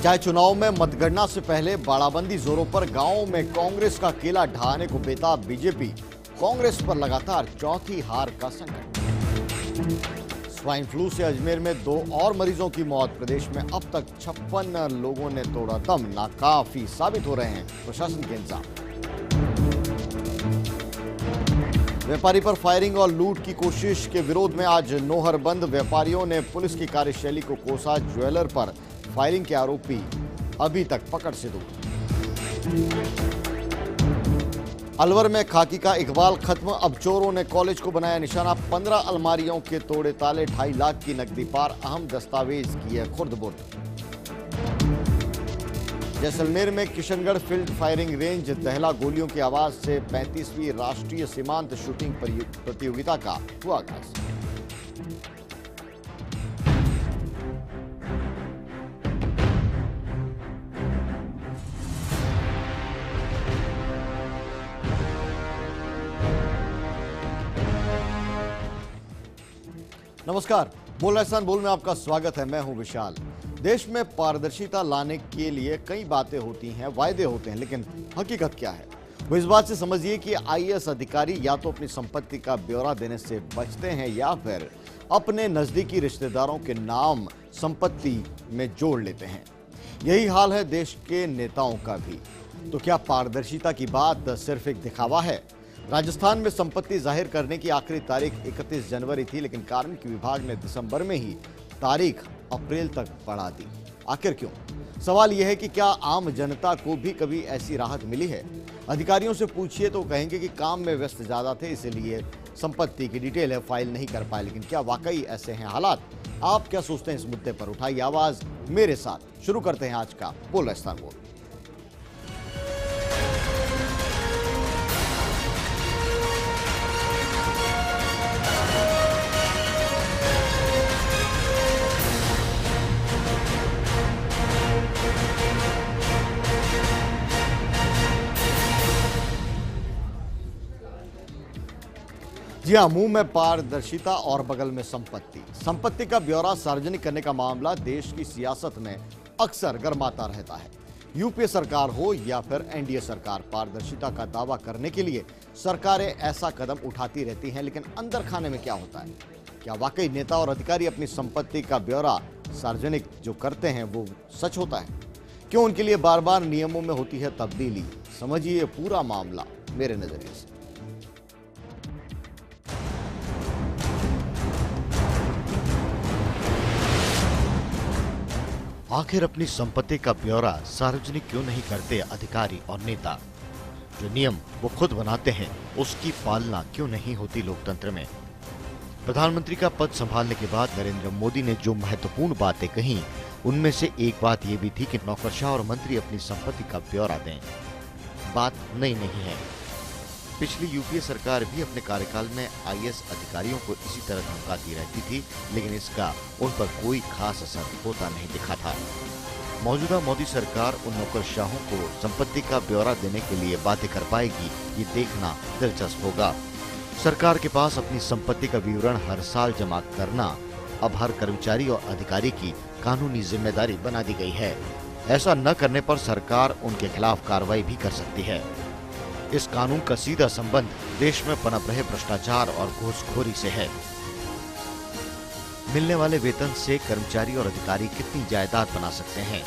पंचायत चुनाव में मतगणना से पहले बाड़ाबंदी जोरों पर गांवों में कांग्रेस का किला ढहाने को बेताब बीजेपी। कांग्रेस पर लगातार चौथी हार का संकट। स्वाइन फ्लू से अजमेर में 2 और मरीजों की मौत। प्रदेश में अब तक 56 लोगों ने तोड़ा दम। नाकाफी साबित हो रहे हैं प्रशासन के इंतजाम। व्यापारी पर फायरिंग और लूट की कोशिश के विरोध में आज नोहर बंद। व्यापारियों ने पुलिस की कार्यशैली को कोसा। ज्वेलर पर फायरिंग के आरोपी अभी तक पकड़ से दूर। अलवर में खाकी का इकबाल खत्म। अब चोरों ने कॉलेज को बनाया निशाना। 15 अलमारियों के तोड़े ताले। 2.5 लाख की नकदी पार। अहम दस्तावेज किए खुर्द-बुर्द। जैसलमेर में किशनगढ़ फील्ड फायरिंग रेंज। दहला गोलियों की आवाज से 35वीं राष्ट्रीय सीमांत शूटिंग प्रतियोगिता का हुआ आगाज। नमस्कार, बोल राजस्थान बोल में आपका स्वागत है। मैं हूं विशाल। देश में पारदर्शिता लाने के लिए कई बातें होती हैं, वायदे होते हैं, लेकिन हकीकत क्या है वो इस बात से समझिए कि आईएएस अधिकारी या तो अपनी संपत्ति का ब्यौरा देने से बचते हैं या फिर अपने नजदीकी रिश्तेदारों के नाम संपत्ति में जोड़ लेते हैं। यही हाल है देश के नेताओं का भी। तो क्या पारदर्शिता की बात सिर्फ एक दिखावा है? राजस्थान में संपत्ति जाहिर करने की आखिरी तारीख 31 जनवरी थी, लेकिन कार्मिक विभाग ने दिसंबर में ही तारीख अप्रैल तक बढ़ा दी। आखिर क्यों? सवाल यह है कि क्या आम जनता को भी कभी ऐसी राहत मिली है? अधिकारियों से पूछिए तो कहेंगे कि काम में व्यस्त ज्यादा थे, इसलिए संपत्ति की डिटेल है फाइल नहीं कर पाए। लेकिन क्या वाकई ऐसे हैं हालात? आप क्या सोचते हैं इस मुद्दे पर? उठाइए आवाज मेरे साथ। शुरू करते हैं आज का बोल राजस्थान बोल। जी हाँ, मुंह में पारदर्शिता और बगल में संपत्ति का ब्यौरा सार्वजनिक करने का मामला देश की सियासत में अक्सर गर्माता रहता है। यूपीए सरकार हो या फिर एनडीए सरकार, पारदर्शिता का दावा करने के लिए सरकारें ऐसा कदम उठाती रहती हैं, लेकिन अंदर खाने में क्या होता है? क्या वाकई नेता और अधिकारी अपनी संपत्ति का ब्यौरा सार्वजनिक जो करते हैं वो सच होता है? क्यों उनके लिए बार बार नियमों में होती है तब्दीली? समझिए पूरा मामला मेरे नजरिए से। आखिर अपनी संपत्ति का ब्यौरा सार्वजनिक क्यों नहीं करते अधिकारी और नेता? जो नियम वो खुद बनाते हैं उसकी पालना क्यों नहीं होती लोकतंत्र में? प्रधानमंत्री का पद संभालने के बाद नरेंद्र मोदी ने जो महत्वपूर्ण बातें कही, उनमें से एक बात ये भी थी कि नौकरशाह और मंत्री अपनी संपत्ति का ब्यौरा दें। बात नई नहीं है। पिछली यूपीए सरकार भी अपने कार्यकाल में आईएएस अधिकारियों को इसी तरह धमकाती रहती थी, लेकिन इसका उन पर कोई खास असर होता नहीं दिखा था। मौजूदा मोदी सरकार उन नौकरशाहों को संपत्ति का ब्यौरा देने के लिए बातें कर पाएगी, ये देखना दिलचस्प होगा। सरकार के पास अपनी संपत्ति का विवरण हर साल जमा करना अब हर कर्मचारी और अधिकारी की कानूनी जिम्मेदारी बना दी गई है। ऐसा न करने पर सरकार उनके खिलाफ कार्रवाई भी कर सकती है। इस कानून का सीधा संबंध देश में पनप रहे भ्रष्टाचार और घूसखोरी से है। मिलने वाले वेतन से कर्मचारी और अधिकारी कितनी जायदाद बना सकते हैं,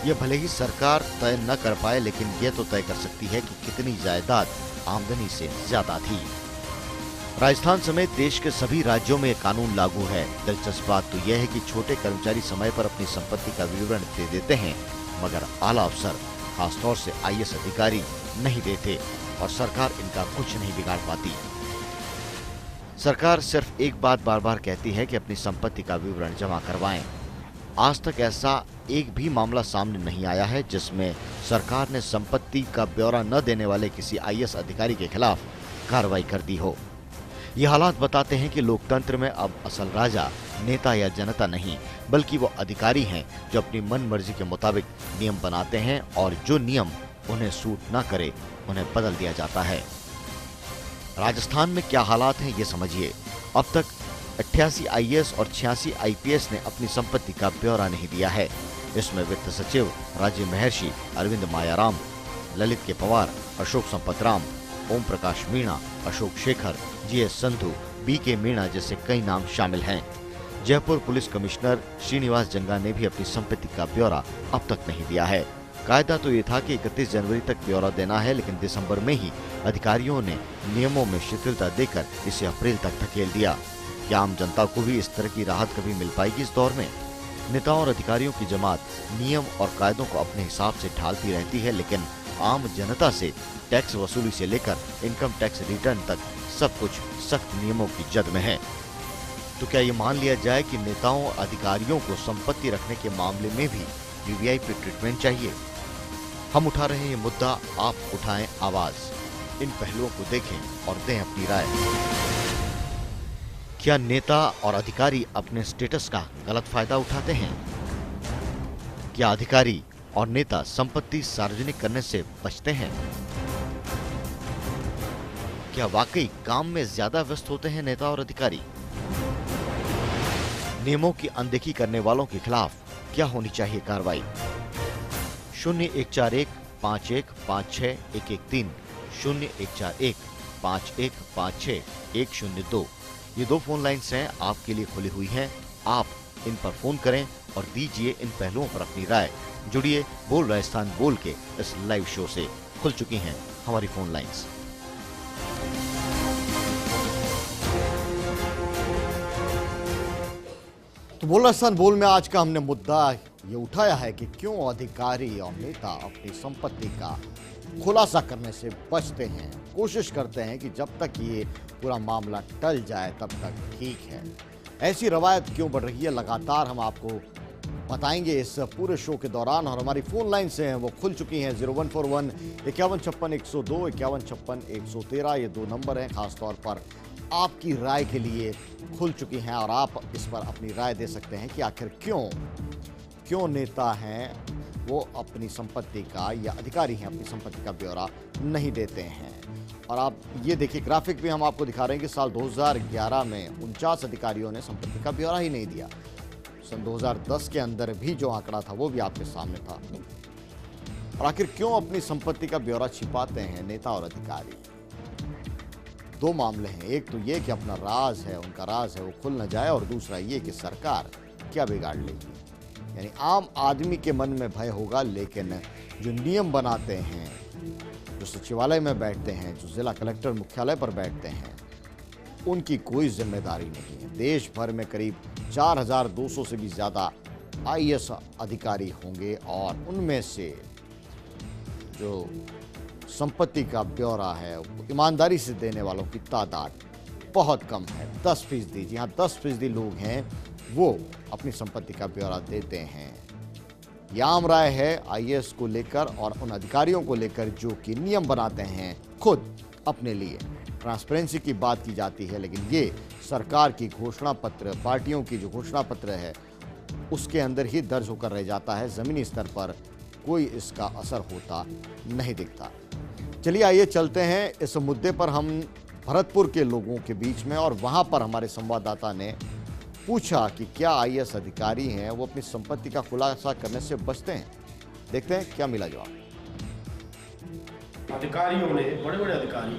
यह भले ही सरकार तय न कर पाए, लेकिन यह तो तय कर सकती है कि कितनी जायदाद आमदनी से ज्यादा थी। राजस्थान समेत देश के सभी राज्यों में यह कानून लागू है। दिलचस्प बात तो यह है कि छोटे कर्मचारी समय पर अपनी संपत्ति का विवरण दे देते हैं, मगर आला अफसर, खासतौर से आईएएस अधिकारी नहीं देते और सरकार इनका कुछ नहीं बिगाड़ पाती। सरकार सिर्फ एक बात बार बार कहती है कि अपनी संपत्ति का विवरण जमा करवाएं। आज तक ऐसा एक भी मामला सामने नहीं आया है जिसमें सरकार ने संपत्ति का ब्यौरा न देने वाले किसी आईएएस अधिकारी के खिलाफ कार्रवाई कर दी हो। ये हालात बताते हैं कि लोकतंत्र में अब असल राजा नेता या जनता नहीं, बल्कि वो अधिकारी हैं जो अपनी मन मर्जी के मुताबिक नियम बनाते हैं और जो नियम उन्हें सूट न करे उन्हें बदल दिया जाता है। राजस्थान में क्या हालात हैं ये समझिए। अब तक 88 आईएएस और 86 आईपीएस ने अपनी संपत्ति का ब्यौरा नहीं दिया है। इसमें वित्त सचिव राजीव महर्षि, अरविंद मायाराम, ललित के पवार, अशोक संपतराम, ओम प्रकाश मीणा, अशोक शेखर, जीएस संधू, बीके मीणा जैसे कई नाम शामिल हैं। जयपुर पुलिस कमिश्नर श्रीनिवास जंगा ने भी अपनी संपत्ति का ब्यौरा अब तक नहीं दिया है। कायदा तो ये था कि 31 जनवरी तक ब्यौरा देना है, लेकिन दिसंबर में ही अधिकारियों ने नियमों में शिथिलता देकर इसे अप्रैल तक धकेल दिया। क्या आम जनता को भी इस तरह की राहत कभी मिल पाएगी इस दौर में? नेताओं और अधिकारियों की जमात नियम और कायदों को अपने हिसाब से ढालती रहती है, लेकिन आम जनता से टैक्स वसूली से लेकर इनकम टैक्स रिटर्न तक सब कुछ सख्त नियमों की जद में है। तो क्या ये मान लिया जाए कि नेताओं और अधिकारियों को संपत्ति रखने के मामले में भी वीवीआईपी ट्रीटमेंट चाहिए? हम उठा रहे हैं ये मुद्दा, आप उठाएं आवाज। इन पहलुओं को देखें और दें अपनी राय। क्या नेता और अधिकारी अपने स्टेटस का गलत फायदा उठाते हैं? क्या अधिकारी और नेता संपत्ति सार्वजनिक करने से बचते हैं? क्या वाकई काम में ज्यादा व्यस्त होते हैं नेता और अधिकारी? नियमों की अनदेखी करने वालों के खिलाफ क्या होनी चाहिए कार्रवाई? 014151561131 014151561102 ये 2 फोन लाइन्स हैं, आपके लिए खुली हुई हैं। आप इन पर फोन करें और दीजिए इन पहलुओं पर अपनी राय। जुड़िए बोल राजस्थान बोल के इस लाइव शो से। खुल चुकी हैं हमारी फोन लाइन्स। तो बोल राजस्थान बोल में आज का हमने मुद्दा ये उठाया है कि क्यों अधिकारी और नेता अपनी संपत्ति का खुलासा करने से बचते हैं, कोशिश करते हैं कि जब तक ये पूरा मामला टल जाए तब तक ठीक है। ऐसी रवायत क्यों बढ़ रही है, लगातार हम आपको बताएंगे इस पूरे शो के दौरान। और हमारी फोन लाइन से हैं वो खुल चुकी हैं 0141 5156 102 5156 113 ये 2 नंबर हैं, खासतौर पर आपकी राय के लिए खुल चुकी हैं और आप इस पर अपनी राय दे सकते हैं कि आखिर क्यों नेता हैं वो अपनी संपत्ति का, या अधिकारी हैं अपनी संपत्ति का ब्यौरा नहीं देते हैं। और आप ये देखिए, ग्राफिक भी हम आपको दिखा रहे हैं कि साल 2011 में 49 अधिकारियों ने संपत्ति का ब्यौरा ही नहीं दिया। सन 2010 के अंदर भी जो आंकड़ा था वो भी आपके सामने था। और आखिर क्यों अपनी संपत्ति का ब्यौरा छिपाते हैं नेता और अधिकारी? 2 मामले हैं, एक तो ये कि अपना राज है, उनका राज है वो खुल न जाए, और दूसरा ये कि सरकार क्या बिगाड़ लेगी। यानी आम आदमी के मन में भय होगा, लेकिन जो नियम बनाते हैं, जो सचिवालय में बैठते हैं, जो जिला कलेक्टर मुख्यालय पर बैठते हैं, उनकी कोई जिम्मेदारी नहीं है। देश भर में करीब 4200 से भी ज़्यादा आईएएस अधिकारी होंगे और उनमें से जो संपत्ति का ब्यौरा है ईमानदारी से देने वालों की तादाद बहुत कम है। 10%, जी हाँ 10% लोग हैं वो अपनी संपत्ति का ब्यौरा देते हैं। यह आम राय है आईएएस को लेकर और उन अधिकारियों को लेकर जो कि नियम बनाते हैं खुद अपने लिए। ट्रांसपेरेंसी की बात की जाती है, लेकिन ये सरकार की घोषणा पत्र, पार्टियों की जो घोषणा पत्र है उसके अंदर ही दर्ज होकर रह जाता है। ज़मीनी स्तर पर कोई इसका असर होता नहीं दिखता। चलिए आइए चलते हैं इस मुद्दे पर हम भरतपुर के लोगों के बीच में, और वहां पर हमारे संवाददाता ने पूछा कि क्या आईएएस अधिकारी हैं वो अपनी संपत्ति का खुलासा करने से बचते हैं। देखते हैं क्या मिला जवाब। अधिकारियों ने, बड़े बड़े अधिकारी,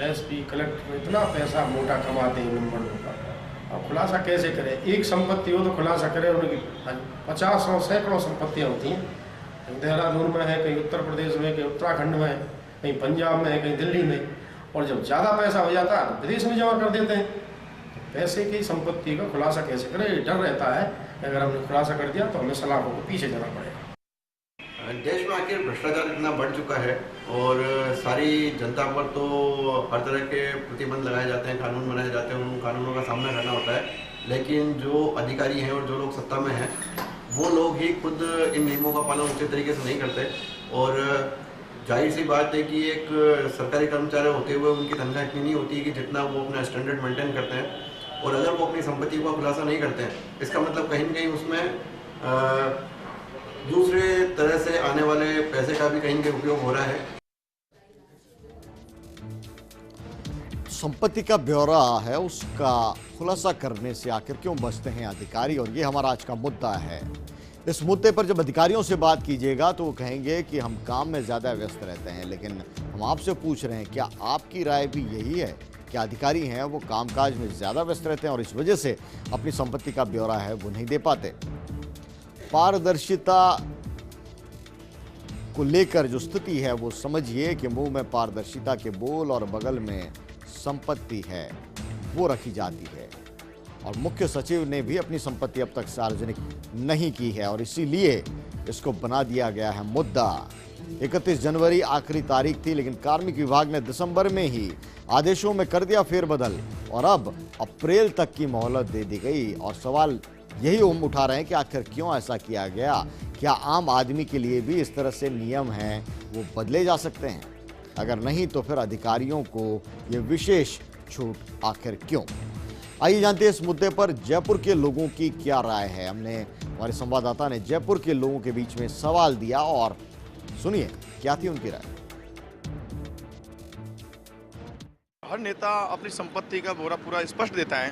एसपी, कलेक्टर इतना पैसा मोटा कमाते हैं उन बड़ों का, अब खुलासा कैसे करें? एक संपत्ति हो तो खुलासा करें, उनकी 50 और सैकड़ों संपत्तियाँ होती हैं। कहीं देहरादून में है, कहीं उत्तर प्रदेश में, कहीं उत्तराखंड में है, कहीं पंजाब में है, कहीं दिल्ली में। और जब ज़्यादा पैसा हो जाता है तो विदेश में जमा कर देते हैं। पैसे की संपत्ति का खुलासा कैसे करें? ये डर रहता है कि अगर हमने खुलासा कर दिया तो हमें सलाखों को पीछे जाना पड़ेगा। देश में आखिर भ्रष्टाचार इतना बढ़ चुका है और सारी जनता पर तो हर तरह के प्रतिबंध लगाए जाते हैं, कानून बनाए जाते हैं, उन कानूनों का सामना करना होता है। लेकिन जो अधिकारी हैं और जो लोग सत्ता में हैं वो लोग ही खुद इन नियमों का पालन उचित तरीके से नहीं करते। और जाहिर सी बात है कि एक सरकारी कर्मचारी होते हुए उनकी तनख्वाह इतनी नहीं होती कि जितना वो अपना स्टैंडर्ड मेंटेन करते हैं। और अगर वो अपनी संपत्ति का खुलासा नहीं करते हैं, इसका मतलब कहीं न कहीं उसमें दूसरे तरह से आने वाले पैसे का भी कहीं न कहीं उपयोग हो रहा है। संपत्ति का ब्यौरा है उसका खुलासा करने से आखिर क्यों बचते हैं अधिकारी, और ये हमारा आज का मुद्दा है। इस मुद्दे पर जब अधिकारियों से बात कीजिएगा तो वो कहेंगे कि हम काम में ज़्यादा व्यस्त रहते हैं, लेकिन हम आपसे पूछ रहे हैं क्या आपकी राय भी यही है? क्या अधिकारी हैं वो कामकाज में ज़्यादा व्यस्त रहते हैं और इस वजह से अपनी संपत्ति का ब्यौरा है वो नहीं दे पाते? पारदर्शिता को लेकर जो स्थिति है वो समझिए कि मुंह में पारदर्शिता के बोल और बगल में संपत्ति है वो रखी जाती है। और मुख्य सचिव ने भी अपनी संपत्ति अब तक सार्वजनिक नहीं की है और इसीलिए इसको बना दिया गया है मुद्दा। 31 जनवरी आखिरी तारीख थी, लेकिन कार्मिक विभाग ने दिसंबर में ही आदेशों में कर दिया फेरबदल और अब अप्रैल तक की मोहलत दे दी गई। और सवाल यही हम उठा रहे हैं कि आखिर क्यों ऐसा किया गया? क्या आम आदमी के लिए भी इस तरह से नियम हैं वो बदले जा सकते हैं? अगर नहीं तो फिर अधिकारियों को ये विशेष छूट आखिर क्यों? आइए जानते हैं इस मुद्दे पर जयपुर के लोगों की क्या राय है। हमने हमारे संवाददाता ने जयपुर के लोगों के बीच में सवाल दिया और सुनिए क्या थी उनकी राय। हर नेता अपनी संपत्ति का ब्यौरा पूरा स्पष्ट देता है,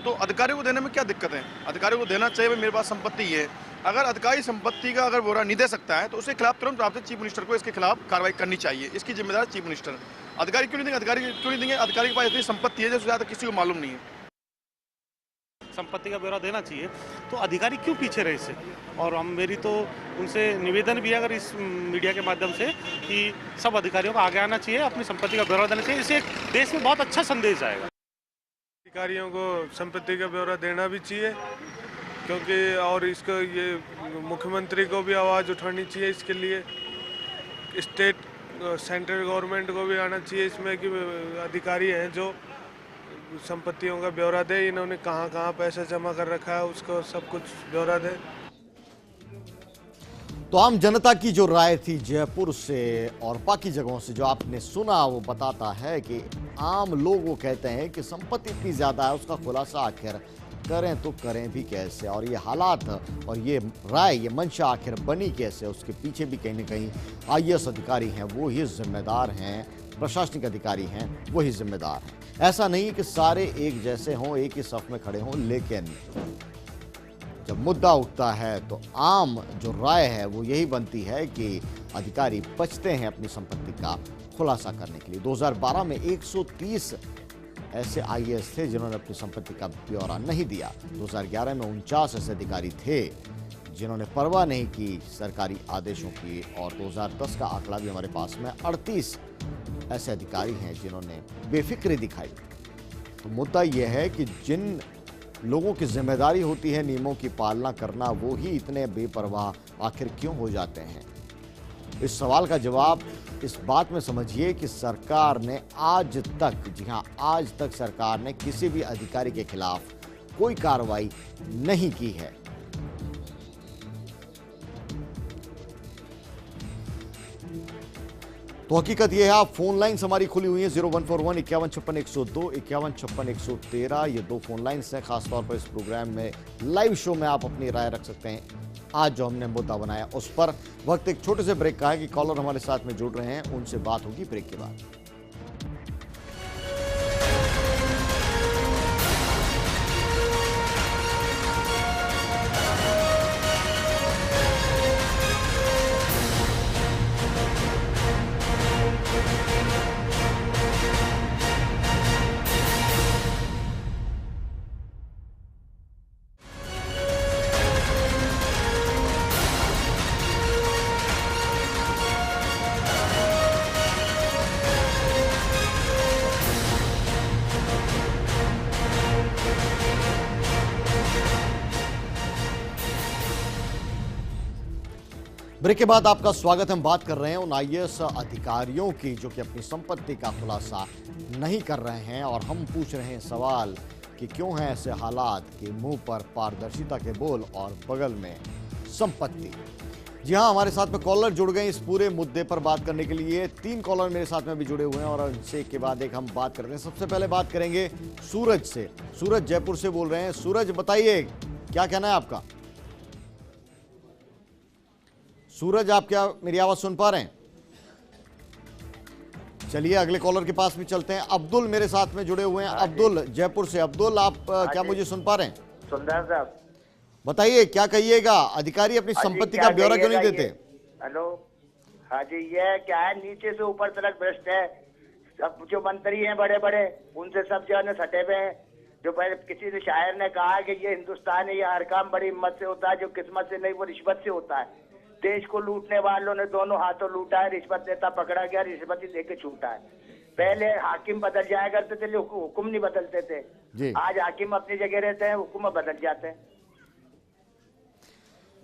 तो अधिकारियों को देने में क्या दिक्कत है? अधिकारियों को देना चाहिए, भाई मेरे पास संपत्ति है। अगर अधिकारी संपत्ति का अगर ब्यौरा नहीं दे सकता है तो उसके खिलाफ तुरंत आपसे चीफ मिनिस्टर को इसके खिलाफ कार्रवाई करनी चाहिए। इसकी जिम्मेदार चीफ मिनिस्टर। अधिकारी क्यों नहीं देंगे? अधिकारी क्यों नहीं देंगे? अधिकारी के पास इतनी संपत्ति है जो ज़्यादा किसी को मालूम नहीं है। संपत्ति का ब्यौरा देना चाहिए, तो अधिकारी क्यों पीछे रहे इससे? और हम मेरी तो उनसे निवेदन भी है अगर इस मीडिया के माध्यम से कि सब अधिकारियों को आगे आना चाहिए, अपनी संपत्ति का ब्यौरा देना चाहिए। इससे एक देश में बहुत अच्छा संदेश आएगा। अधिकारियों को संपत्ति का ब्यौरा देना भी चाहिए, क्योंकि और इसको ये मुख्यमंत्री को भी आवाज़ उठानी चाहिए इसके लिए। स्टेट सेंट्रल गवर्नमेंट को भी आना चाहिए इसमें कि अधिकारी हैं जो संपत्तियों का ब्यौरा दे, इन्होंने कहाँ कहाँ पैसा जमा कर रखा है उसको सब कुछ ब्यौरा दे। तो आम जनता की जो राय थी जयपुर से और बाकी जगहों से जो आपने सुना वो बताता है कि आम लोग वो कहते हैं कि संपत्ति इतनी ज्यादा है, उसका खुलासा आखिर करें तो करें भी कैसे? और ये हालात और ये राय, ये मंशा आखिर बनी कैसे? उसके पीछे भी कहीं ना कहीं IAS अधिकारी हैं वो ही जिम्मेदार हैं, प्रशासनिक अधिकारी हैं वही जिम्मेदार हैं। ऐसा नहीं कि सारे एक जैसे हों, एक ही सफ में खड़े हों, लेकिन जब मुद्दा उठता है तो आम जो राय है वो यही बनती है कि अधिकारी बचते हैं अपनी संपत्ति का खुलासा करने के लिए। 2012 में 130 ऐसे IAS थे जिन्होंने अपनी संपत्ति का ब्यौरा नहीं दिया। 2011 में 49 ऐसे अधिकारी थे जिन्होंने परवाह नहीं की सरकारी आदेशों की, और 2010 का आंकड़ा भी हमारे पास में 38 ऐसे अधिकारी हैं जिन्होंने बेफिक्री दिखाई। तो मुद्दा यह है कि जिन लोगों की जिम्मेदारी होती है नियमों की पालना करना, वो ही इतने बेपरवाह आखिर क्यों हो जाते हैं? इस सवाल का जवाब इस बात में समझिए कि सरकार ने आज तक, जी हाँ आज तक सरकार ने किसी भी अधिकारी के खिलाफ कोई कार्रवाई नहीं की है। तो हकीकत यह है, आप फोन लाइन्स हमारी खुली हुई है 0141 5156 102 5156 113। ये 2 फोन लाइन्स हैं। खासतौर पर इस प्रोग्राम में लाइव शो में आप अपनी राय रख सकते हैं। आज जो हमने मुद्दा बनाया उस पर वक्त एक छोटे से ब्रेक का है कि कॉलर हमारे साथ में जुड़ रहे हैं, उनसे बात होगी ब्रेक के बाद। ब्रेक के बाद आपका स्वागत। हम बात कर रहे हैं उन IAS अधिकारियों की जो कि अपनी संपत्ति का खुलासा नहीं कर रहे हैं, और हम पूछ रहे हैं सवाल कि क्यों हैं ऐसे हालात कि मुंह पर पारदर्शिता के बोल और बगल में संपत्ति। जी हाँ, हमारे साथ में कॉलर जुड़ गए इस पूरे मुद्दे पर बात करने के लिए। 3 कॉलर मेरे साथ में भी जुड़े हुए हैं और उनसे एक के बाद एक हम बात करते हैं। सबसे पहले बात करेंगे सूरज से। सूरज जयपुर से बोल रहे हैं। सूरज बताइए क्या कहना है आपका? सूरज, आप क्या मेरी आवाज सुन पा रहे हैं? चलिए अगले कॉलर के पास भी चलते हैं। अब्दुल मेरे साथ में जुड़े हुए हैं। अब्दुल जयपुर से। अब्दुल, आप क्या मुझे सुन पा रहे हैं? सुन रहे हैं साहब। बताइए क्या कहिएगा, अधिकारी अपनी हाँ जी, संपत्ति क्या का ब्यौरा क्यों नहीं कहिएगा देते? ये? हेलो। हाँ जी, ये क्या है, नीचे से ऊपर तक भ्रष्ट है। सब जो मंत्री हैं बड़े बड़े, उनसे सब जो है ना सटे हुए हैं। जो पहले किसी ने शायर ने कहा कि ये हिंदुस्तान है, ये हर काम बड़ी हिम्मत से होता है, जो किस्मत से नहीं वो रिश्वत से होता है। देश को लूटने वालों ने दोनों हाथों लूटा है, रिश्वत देता पकड़ा गया, रिश्वत ही देके छूटा है। पहले हाकिम बदल जाया करते थे, हुकुम नहीं बदलते थे। जी। आज हाकिम अपनी जगह रहते हैं, हुकुम बदल जाते हैं।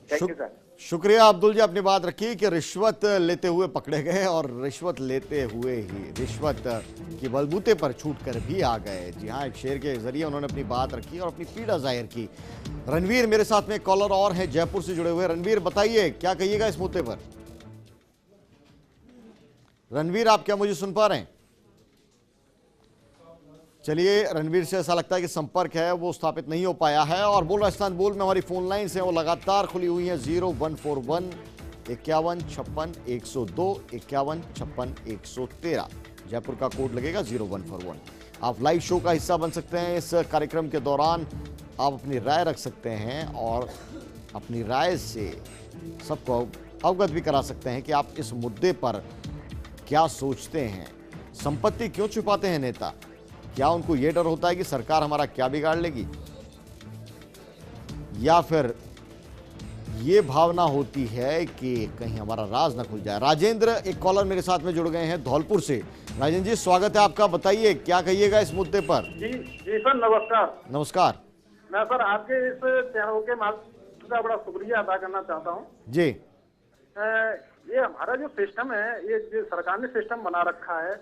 Thank you sir. शुक्रिया अब्दुल जी, अपनी बात रखी कि रिश्वत लेते हुए पकड़े गए और रिश्वत लेते हुए ही रिश्वत की बलबूते पर छूटकर भी आ गए। जी हाँ, एक शेर के जरिए उन्होंने अपनी बात रखी और अपनी पीड़ा जाहिर की। रणवीर मेरे साथ में कॉलर और है जयपुर से जुड़े हुए। रणवीर बताइए क्या कहिएगा इस मुद्दे पर? रणवीर, आप क्या मुझे सुन पा रहे हैं? चलिए, रणवीर से ऐसा लगता है कि संपर्क है वो स्थापित नहीं हो पाया है। और बोल राजस्थान बोल में हमारी फोन लाइन है वो लगातार खुली हुई है 0141 51 56 102 51 56 113। जयपुर का कोड लगेगा 0141। आप लाइव शो का हिस्सा बन सकते हैं। इस कार्यक्रम के दौरान आप अपनी राय रख सकते हैं और अपनी राय से सबको अवगत भी करा सकते हैं कि आप इस मुद्दे पर क्या सोचते हैं। संपत्ति क्यों छुपाते हैं नेता? क्या उनको यह डर होता है कि सरकार हमारा क्या बिगाड़ लेगी, या फिर ये भावना होती है कि कहीं हमारा राज ना खुल जाए? राजेंद्र एक कॉलर मेरे साथ में जुड़ गए हैं धौलपुर से। राजेंद्र जी, स्वागत है आपका, बताइए क्या कहिएगा इस मुद्दे पर? जी जी सर, नमस्कार। नमस्कार। मैं सर आपके इस चैनल के माध्यम का बड़ा शुक्रिया अदा करना चाहता हूँ। जी। ये हमारा जो सिस्टम है, ये जो सरकार ने सिस्टम बना रखा है,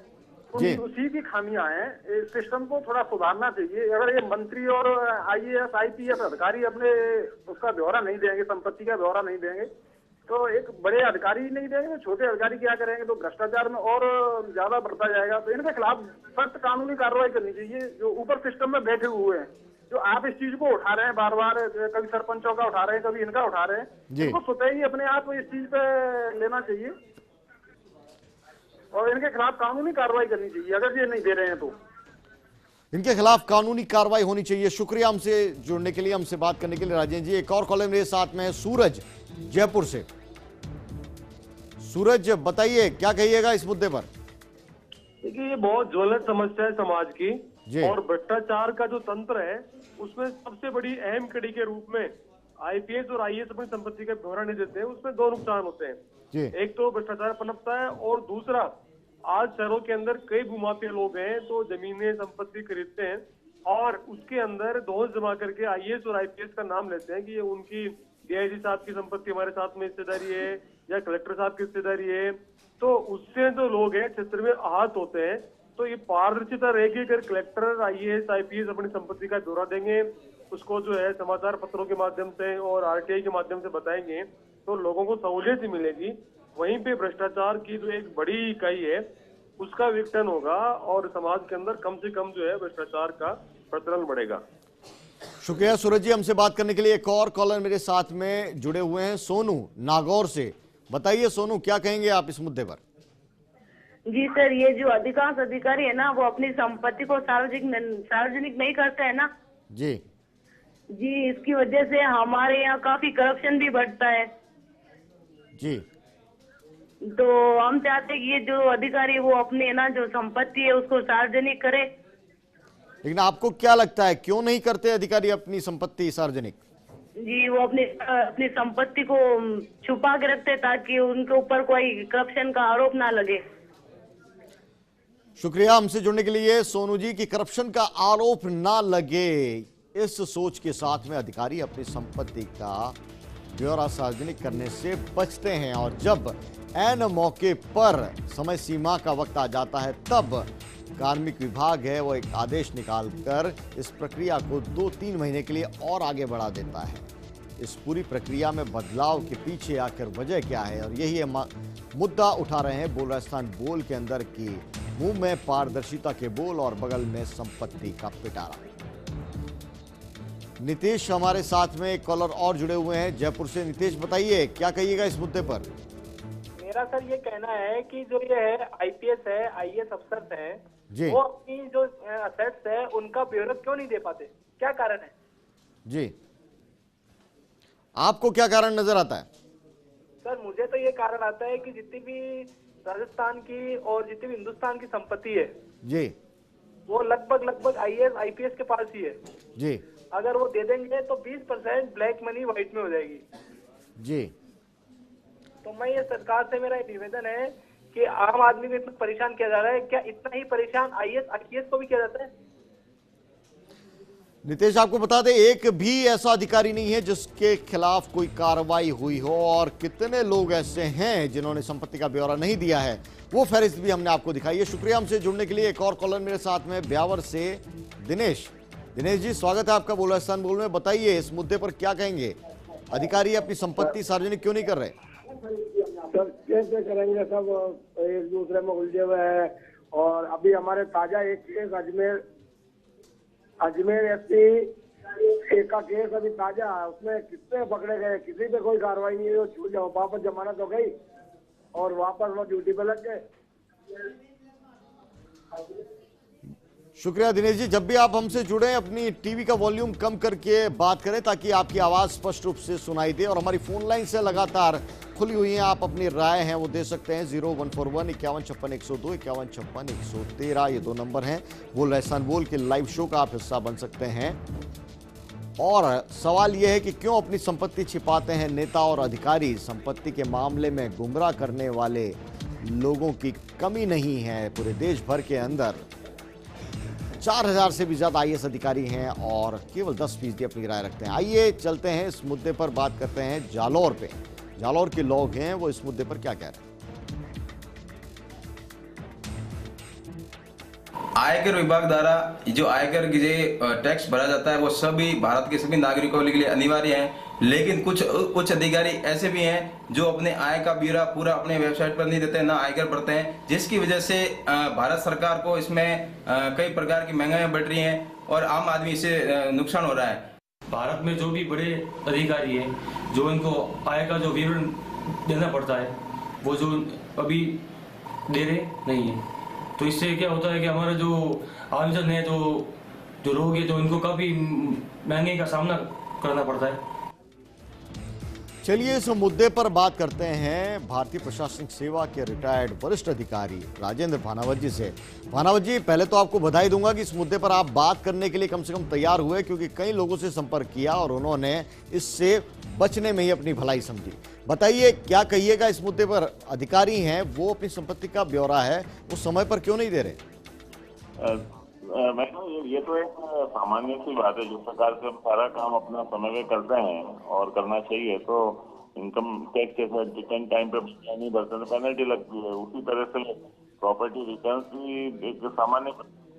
उसी की खामियां हैं। इस सिस्टम को थोड़ा सुधारना चाहिए। अगर ये मंत्री और IAS IPS अधिकारी अपने उसका ब्यौरा नहीं देंगे, संपत्ति का ब्यौरा नहीं देंगे, तो एक बड़े अधिकारी नहीं देंगे, छोटे अधिकारी क्या करेंगे? तो भ्रष्टाचार में और ज्यादा बढ़ता जाएगा। तो इनके खिलाफ सख्त कानूनी कार्रवाई करनी चाहिए, जो ऊपर सिस्टम में बैठे हुए हैं। जो आप इस चीज को उठा रहे हैं बार बार, कभी सरपंचों का उठा रहे हैं, कभी इनका उठा रहे हैं, इनको स्वतः ही अपने आप इस चीज पे लेना चाहिए और इनके खिलाफ कानूनी कार्रवाई करनी चाहिए अगर ये नहीं दे रहे हैं तो। इनके खिलाफ कानूनी कार्रवाई होनी चाहिए। शुक्रिया हमसे जुड़ने के लिए, हमसे बात करने के लिए राजेंद्र जी। एक और कॉलर मेरे साथ में है सूरज जयपुर से। सूरज, बताइए क्या कहिएगा इस मुद्दे पर? देखिए, ये बहुत ज्वलंत समस्या है समाज की, और भ्रष्टाचार का जो तंत्र है उसमें सबसे बड़ी अहम कड़ी के रूप में IPS और IAS अपनी संपत्ति का ब्यौरा नहीं देते हैं। उसमें दो नुकसान होते हैं। एक तो भ्रष्टाचार पनपता है, और दूसरा आज शहरों के अंदर कई भूमाफिया लोग हैं तो जमीनें संपत्ति खरीदते हैं और उसके अंदर दोष जमा करके IAS और IPS का नाम लेते हैं कि ये उनकी DIG साहब की संपत्ति हमारे साथ में हिस्सेदारी है या कलेक्टर साहब की हिस्सेदारी है। तो उससे जो लोग हैं क्षेत्र में आहत होते हैं। तो ये पारदर्शिता रहेगी अगर कलेक्टर IAS IPS अपनी संपत्ति का ब्यौरा देंगे, उसको जो है समाचार पत्रों के माध्यम से और RTI के माध्यम से बताएंगे, तो लोगों को सहूलियत ही मिलेगी। वहीं पे भ्रष्टाचार की जो एक बड़ी इकाई है उसका विघटन होगा और समाज के अंदर कम से कम जो है भ्रष्टाचार का प्रचलन बढ़ेगा। शुक्रिया सूरज जी, हमसे बात करने के लिए। एक और कॉलर मेरे साथ में जुड़े हुए हैं सोनू नागौर से। बताइए सोनू, क्या कहेंगे आप इस मुद्दे पर? जी सर, ये जो अधिकांश अधिकारी है ना, वो अपनी संपत्ति को सार्वजनिक नहीं करते है ना जी। इसकी वजह से हमारे यहाँ काफी करप्शन भी बढ़ता है जी। तो हम चाहते हैं कि ये जो अधिकारी वो अपनी है ना जो संपत्ति है उसको सार्वजनिक करे। लेकिन आपको क्या लगता है क्यों नहीं करते अधिकारी अपनी संपत्ति सार्वजनिक? जी, वो अपनी संपत्ति को छुपा के रखते ताकि उनके ऊपर कोई करप्शन का आरोप ना लगे। शुक्रिया हमसे जुड़ने के लिए सोनू जी। की करप्शन का आरोप ना लगे, इस सोच के साथ में अधिकारी अपनी संपत्ति का ब्यौरा सार्वजनिक करने से बचते हैं, और जब ऐन मौके पर समय सीमा का वक्त आ जाता है तब कार्मिक विभाग है वो एक आदेश निकालकर इस प्रक्रिया को 2-3 महीने के लिए और आगे बढ़ा देता है। इस पूरी प्रक्रिया में बदलाव के पीछे आखिर वजह क्या है, और यही है मुद्दा उठा रहे हैं बोल राजस्थान बोल के अंदर की मुंह में पारदर्शिता के बोल और बगल में संपत्ति का पिटारा। नितेश हमारे साथ में एक कॉलर और जुड़े हुए हैं जयपुर से। नितेश, बताइए क्या कहिएगा इस मुद्दे पर? मेरा सर ये कहना है कि जो ये है IPS है IAS अफसर है वो अपनी जो असेट्स है उनका ब्यौरा क्यों नहीं दे पाते, क्या कारण है? जी, आपको क्या कारण नजर आता है? सर मुझे तो ये कारण आता है कि जितनी भी राजस्थान की और जितनी भी हिंदुस्तान की संपत्ति है जी, वो लगभग IAS IPS के पास ही है जी। अगर वो दे देंगे तो 20% ब्लैक मनी व्हाइट में हो जाएगी जी। तो मैं ये सरकार से मेरा निवेदन है कि आम आदमी को इतना परेशान किया जा रहा है, क्या इतना ही परेशान IAS IPS को भी किया जाता है? नितेश, आपको बता दें, एक भी ऐसा अधिकारी नहीं है जिसके खिलाफ कोई कार्रवाई हुई हो, और कितने लोग ऐसे हैं जिन्होंने संपत्ति का ब्यौरा नहीं दिया है, वो फहरिस्त भी हमने आपको दिखाई है। शुक्रिया हमसे जुड़ने के लिए। एक और कॉलर मेरे साथ में ब्यावर से दिनेश जी, स्वागत है आपका बोला इस्तानबुल में। बताइए, इस मुद्दे पर क्या कहेंगे? अधिकारी अपनी संपत्ति सार्वजनिक क्यों नहीं कर रहे? सर कैसे करेंगे, सब एक दूसरे में उलझे हुए हैं। और अभी हमारे ताजा एक केस अजमेर SP का केस अभी ताजा है, उसमें कितने पकड़े गए, किसी पे कोई कार्रवाई नहीं हुई, छूट जाओ, वापस जमानत हो गई और वापस वो ड्यूटी पे लग गए। शुक्रिया दिनेश जी। जब भी आप हमसे जुड़े, अपनी टीवी का वॉल्यूम कम करके बात करें ताकि आपकी आवाज स्पष्ट रूप से सुनाई दे। और हमारी फोन लाइन से लगातार खुली हुई है, आप अपनी राय हैं वो दे सकते हैं। 0141 5156 102 5156 113 ये 2 नंबर हैं। बोल इस्तानबुल के लाइव शो का आप हिस्सा बन सकते हैं। और सवाल यह है कि क्यों अपनी संपत्ति छिपाते हैं नेता और अधिकारी? संपत्ति के मामले में गुमराह करने वाले लोगों की कमी नहीं है पूरे देश भर के अंदर। 4000 से भी ज्यादा IAS अधिकारी हैं और केवल 10% अपनी राय रखते हैं। आइए चलते हैं, इस मुद्दे पर बात करते हैं जालौर पे। जालौर के लोग हैं, वो इस मुद्दे पर क्या कह रहे हैं? आयकर विभाग द्वारा जो आयकर की टैक्स भरा जाता है वो सभी भारत के सभी नागरिकों के लिए अनिवार्य है, लेकिन कुछ अधिकारी ऐसे भी हैं जो अपने आय का ब्यौरा पूरा अपने वेबसाइट पर नहीं देते, ना आयकर भरते हैं, जिसकी वजह से भारत सरकार को इसमें कई प्रकार की महंगाइयां बढ़ रही हैं और आम आदमी से नुकसान हो रहा है। भारत में जो भी बड़े अधिकारी हैं जो इनको आय का जो विवरण देना पड़ता है वो जो अभी दे रहे नहीं है, तो इससे क्या होता है कि हमारा जो आमजन है, जो लोग हैं, तो इनको काफी महंगाई का सामना करना पड़ता है। चलिए इस मुद्दे पर बात करते हैं भारतीय प्रशासनिक सेवा के रिटायर्ड वरिष्ठ अधिकारी राजेंद्र भानावत जी से। भानावत जी, पहले तो आपको बधाई दूंगा कि इस मुद्दे पर आप बात करने के लिए कम से कम तैयार हुए, क्योंकि कई लोगों से संपर्क किया और उन्होंने इससे बचने में ही अपनी भलाई समझी। बताइए, क्या कहिएगा इस मुद्दे पर? अधिकारी हैं, वो अपनी संपत्ति का ब्यौरा है, वो समय पर क्यों नहीं दे रहे? मैडम, ये तो एक सामान्य सी बात है, जो प्रकार से हम सारा काम अपना समय में करते हैं और करना चाहिए, तो इनकम टैक्स जैसे रिटर्न टाइम पे नहीं भरते तो पेनल्टी लगती है। उसी तरह से प्रॉपर्टी रिटर्न भी एक सामान्य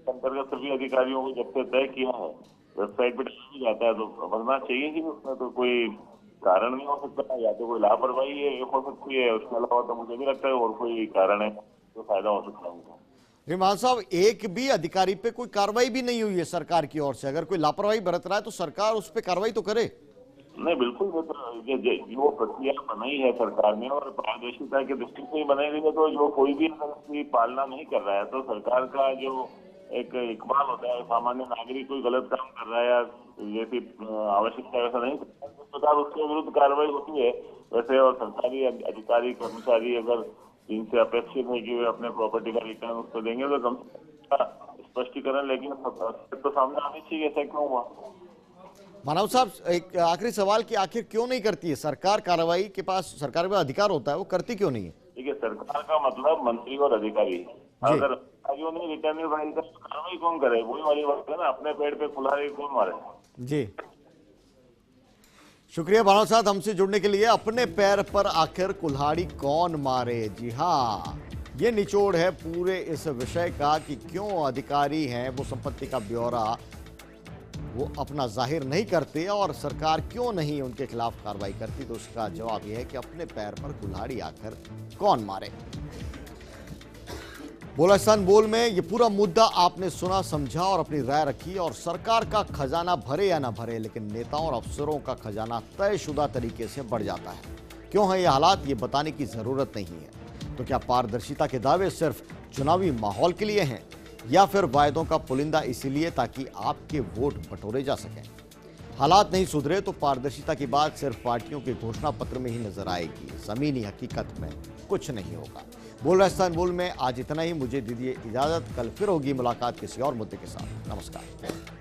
अंतर्गत सभी अधिकारियों को जब से तय किया है, वेबसाइट पे डाला जाता है, तो भरना चाहिए ही। उसमें तो कोई कारण नहीं हो सकता, या तो कोई लापरवाही हो सकती है, उसके अलावा तो मुझे भी लगता है और कोई कारण है तो फायदा हो सकता है। रिमान साहब, एक भी अधिकारी पे कोई कार्रवाई भी नहीं हुई है सरकार की ओर से। अगर कोई लापरवाही बरत रहा है तो सरकार उस पर कार्रवाई तो करे। नहीं, बिल्कुल, जो प्रक्रिया बनाई है सरकार ने और पारदर्शिता की दृष्टि से ही बनाई गई है, तो जो कोई भी अगर उसकी पालना नहीं कर रहा है तो सरकार का जो एक इकबाल होता है, सामान्य नागरिक कोई गलत काम कर रहा है या जैसी आवश्यकता वैसा नहीं करता है, तो सरकार उसके विरुद्ध कार्रवाई होती है वैसे। और सरकारी अधिकारी कर्मचारी अगर जिनसे अपेक्षित है कि वे अपने प्रॉपर्टी का रिटर्न उसको देंगे तो कम स्पष्टीकरण, लेकिन तो सामने आनी चाहिए, ऐसा क्यों हुआ? मानव साहब, एक आखिरी सवाल कि आखिर क्यों नहीं करती है सरकार कार्रवाई? के पास सरकार का अधिकार होता है, वो करती क्यों नहीं है? देखिए, सरकार का मतलब मंत्री और अधिकारी। अगर अधिकारियों ने रिटर्न नहीं फाइल कर कार्रवाई कौन करे? वही वाली बात है ना, अपने पेड़ पे कुल्हाड़ी कौन मारे? जी, शुक्रिया भानु साहब हमसे जुड़ने के लिए। अपने पैर पर आखिर कुल्हाड़ी कौन मारे? जी हाँ, ये निचोड़ है पूरे इस विषय का कि क्यों अधिकारी हैं वो संपत्ति का ब्यौरा वो अपना जाहिर नहीं करते और सरकार क्यों नहीं उनके खिलाफ कार्रवाई करती। तो उसका जवाब यह है कि अपने पैर पर कुल्हाड़ी आखिर कौन मारे। बोला इस्तानबुल में ये पूरा मुद्दा आपने सुना, समझा और अपनी राय रखी। और सरकार का खजाना भरे या ना भरे, लेकिन नेताओं और अफसरों का खजाना तयशुदा तरीके से बढ़ जाता है। क्यों है ये हालात, ये बताने की जरूरत नहीं है। तो क्या पारदर्शिता के दावे सिर्फ चुनावी माहौल के लिए हैं या फिर वायदों का पुलिंदा इसीलिए ताकि आपके वोट बटोरे जा सकें? हालात नहीं सुधरे तो पारदर्शिता की बात सिर्फ पार्टियों के घोषणा पत्र में ही नजर आएगी, जमीनी हकीकत में कुछ नहीं होगा। बोल राजस्थान बोल में आज इतना ही। मुझे दीजिए इजाजत, कल फिर होगी मुलाकात किसी और मुद्दे के साथ। नमस्कार।